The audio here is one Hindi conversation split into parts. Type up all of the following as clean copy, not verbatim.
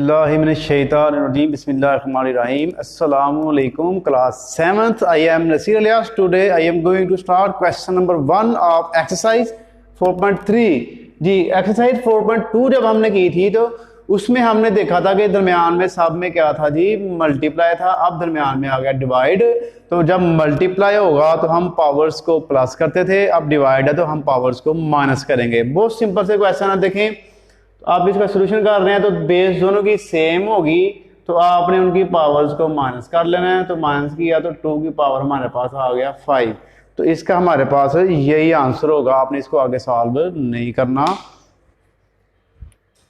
Bismillahirrahmanirrahim. Bismillahirrahmanirrahim. Assalamu alaikum. Class 7th. I am Nasir Alias. Today I am going to start question number 1 of exercise 4.3. Ji exercise 4.2 जब हमने की थी तो उसमें हमने देखा था कि दरमियान में सब में क्या था जी, मल्टीप्लाई था। अब दरमियान में आ गया डिवाइड। तो जब मल्टीप्लाई होगा तो हम पावर्स को प्लस करते थे, अब डिवाइड है तो हम पावर्स को माइनस करेंगे। बहुत सिंपल से क्वेश्चन है। देखें तो आप इसका सोल्यूशन कर रहे हैं तो बेस दोनों की सेम होगी तो आपने उनकी पावर्स को माइनस कर लेना है। तो माइनस किया तो 2 की पावर हमारे पास आ गया 5। तो इसका हमारे पास यही आंसर होगा, आपने इसको आगे सॉल्व नहीं करना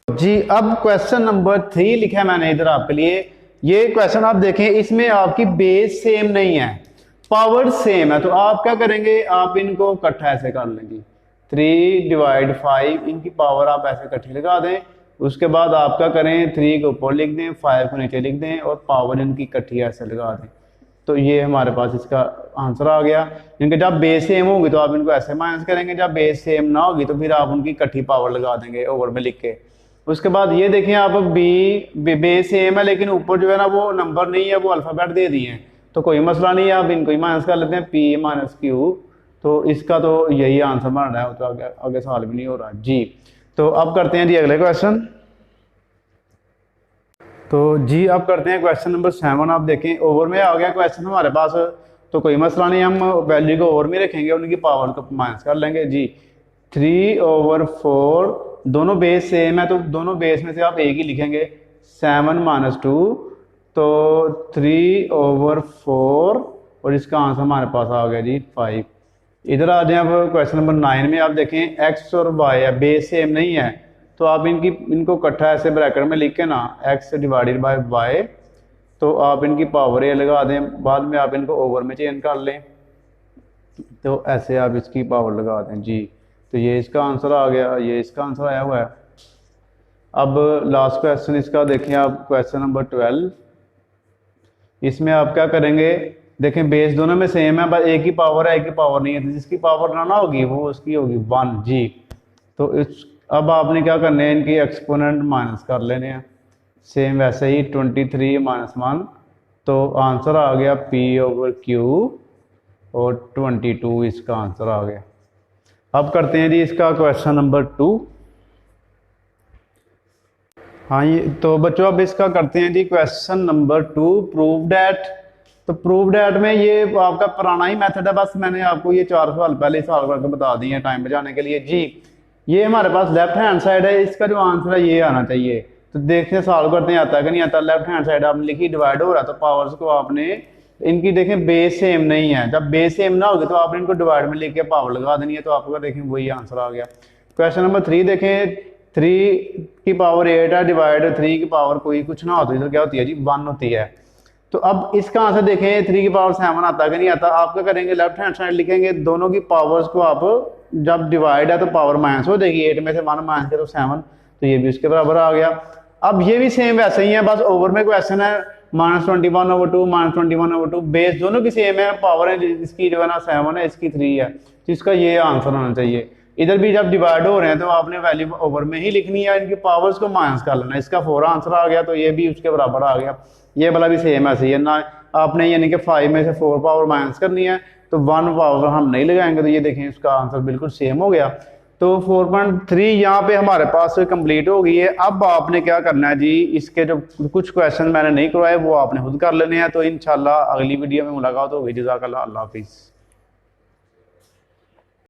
जी। अब क्वेश्चन नंबर 3 लिखा है मैंने इधर आपके लिए। ये क्वेश्चन आप देखें, इसमें आपकी बेस सेम नहीं है, पावर सेम है। तो आप क्या करेंगे, आप इनको इकट्ठा ऐसे कर लेंगे 3 डिवाइड 5, इनकी पावर आप ऐसे इकट्ठी लगा दें। उसके बाद आप क्या करें, 3 को ऊपर लिख दें, 5 को नीचे लिख दें और पावर इनकी इकट्ठी ऐसे लगा दें। तो ये हमारे पास इसका आंसर आ गया। इनके जब बेस सेम होगी तो आप इनको ऐसे माइनस करेंगे, जब बेस सेम ना होगी तो फिर आप उनकी इकट्ठी पावर लगा देंगे ओवर में लिख के। उसके बाद ये देखें आप बेस सेम है लेकिन ऊपर जो है ना वो नंबर नहीं है, वो अल्फाबेट दे दिए हैं। तो कोई मसला नहीं है, आप इनको ही माइनस कर लेते हैं, पी माइनस क्यू। तो इसका तो यही आंसर बन रहा है, तो आगे सवाल भी नहीं हो रहा जी। तो अब करते हैं जी अगले क्वेश्चन। तो जी अब करते हैं क्वेश्चन नंबर 7। आप देखें ओवर में आ गया क्वेश्चन हमारे पास, तो कोई मसला नहीं, हम वैल्यू को ओवर में रखेंगे, उनकी पावर को माइनस कर लेंगे जी। 3/4 दोनों बेस सेम है तो दोनों बेस में से आप एक ही लिखेंगे, 7 - 2 तो 3/4 और इसका आंसर हमारे पास आ गया जी 5। इधर आ जाए अब क्वेश्चन नंबर 9 में। आप देखें x और y है, बेस सेम नहीं है तो आप इनको इकट्ठा ऐसे ब्रैकेट में लिख के ना x डिवाइडेड बाय y, तो आप इनकी पावर ये लगा दें, बाद में आप इनको ओवर में चेंज कर लें। तो ऐसे आप इसकी पावर लगा दें जी। तो ये इसका आंसर आ गया, ये इसका आंसर आया हुआ है। अब लास्ट क्वेश्चन इसका देखें आप, क्वेश्चन नंबर 12। इसमें आप क्या करेंगे, देखें बेस दोनों में सेम है, बस एक ही पावर है एक ही पावर नहीं है, तो जिसकी पावर ना होगी वो उसकी होगी 1 जी। तो अब आपने क्या करना है, इनकी एक्सपोनेंट माइनस कर लेने हैं, सेम वैसे ही 23 - 1। तो आंसर आ गया P/Q और 22 इसका आंसर आ गया। अब करते हैं जी इसका क्वेश्चन नंबर 2। हाँ ये तो बच्चों अब इसका करते हैं जी क्वेश्चन नंबर 2, प्रूव डैट। तो प्रूव डैट में ये आपका पुराना ही मेथड है, बस मैंने आपको ये 4 सवाल पहले सॉल्व करके बता दिए हैं टाइम बचाने के लिए जी। ये हमारे पास लेफ्ट हैंड साइड है, इसका जो आंसर है ये आना चाहिए। तो देखते हैं सॉल्व करते हैं आता है कि नहीं आता। लेफ्ट हैंड साइड आपने लिखी डिवाइड हो रहा है तो पावर्स को आपने इनकी देखें बेस सेम नहीं है, जब बेस सेम ना होगी तो आपने इनको डिवाइड में लिख के पावर लगा देनी है। तो आपको देखें वही आंसर आ गया। क्वेश्चन नंबर 3 देखें, 3 की पावर 8 है, डिवाइड 3 की पावर कोई कुछ ना होती तो क्या होती है जी 1 होती है। तो अब इसका आंसर देखें 3 की पावर 7 आता है कि नहीं आता। आप क्या करेंगे, लेफ्ट हैंड साइड लिखेंगे, दोनों की पावर्स को आप जब डिवाइड है तो पावर माइनस हो जाएगी, 8 में से 1 माइनस करो 7, तो ये भी उसके बराबर आ गया। अब ये भी सेम वैसे ही है, बस ओवर में क्वेश्चन है -21/2 -21/2, बेस दोनों की सेम है, पावर है इसकी जो है ना 7 है, इसकी 3 है, तो इसका ये आंसर होना चाहिए। इधर भी जब डिवाइड हो रहे हैं तो आपने वैल्यू ओवर में ही लिखनी है, इनकी पावर्स को माइनस कर लेना। इसका 4 आंसर आ गया, तो ये भी उसके बराबर आ गया। ये वाला भी सेम ऐसे ही है ना, आपने यानी कि 5 में से 4 पावर माइनस करनी है तो 1 पावर हम नहीं लगाएंगे। तो ये देखें इसका आंसर बिल्कुल सेम हो गया। तो 4.3 यहाँ पे हमारे पास कंप्लीट हो गई है। अब आपने क्या करना है जी, इसके जो कुछ क्वेश्चन मैंने नहीं करवाए वो आपने खुद कर लेने हैं। तो इंशाल्लाह अगली वीडियो में मुलाकात होगी। जज़ाकल्लाह, अल्लाह हाफिज़।